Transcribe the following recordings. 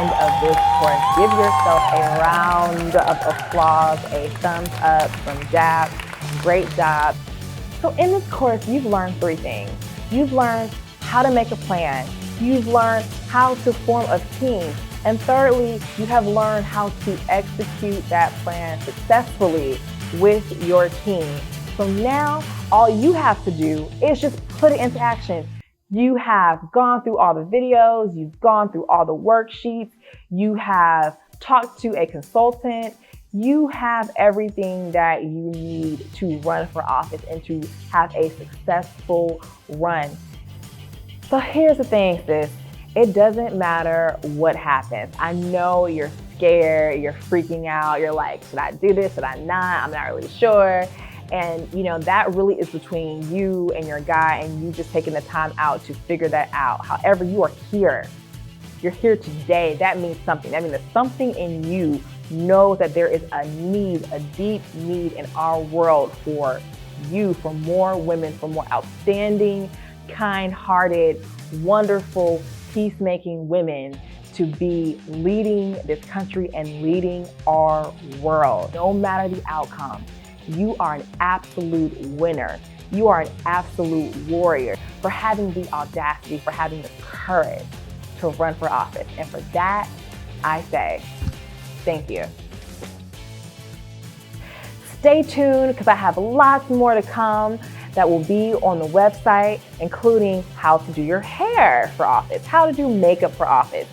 end of this course. Give yourself a round of applause, a thumbs up from Jap. Great job. So in this course, you've learned 3 things. You've learned how to make a plan. You've learned how to form a team. And thirdly, you have learned how to execute that plan successfully with your team. So now all you have to do is just put it into action. You have gone through all the videos, you've gone through all the worksheets, you have talked to a consultant, you have everything that you need to run for office and to have a successful run. So here's the thing, sis. It doesn't matter what happens. I know you're scared, you're freaking out, you're like, should I do this, should I not? I'm not really sure. And that really is between you and your guy and you just taking the time out to figure that out. However, you are here. You're here today. That means something. That means that something in you knows that there is a need, a deep need in our world for you, for more women, for more outstanding, kind-hearted, wonderful, peacemaking women to be leading this country and leading our world. No matter the outcome, you are an absolute winner. You are an absolute warrior for having the audacity, for having the courage to run for office. And for that, I say, thank you. Stay tuned because I have lots more to come that will be on the website, including how to do your hair for office, how to do makeup for office,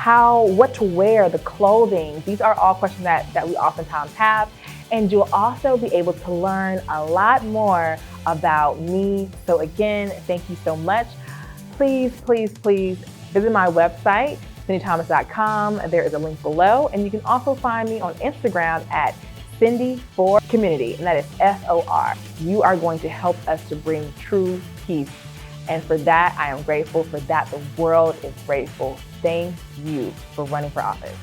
what to wear, the clothing. These are all questions that we oftentimes have. And you'll also be able to learn a lot more about me. So again, thank you so much. Please, please, please visit my website, CindyThomas.com. There is a link below. And you can also find me on Instagram at Cindy4Community, and that is FOR. You are going to help us to bring true peace. And for that, I am grateful. For that, the world is grateful. Thank you for running for office.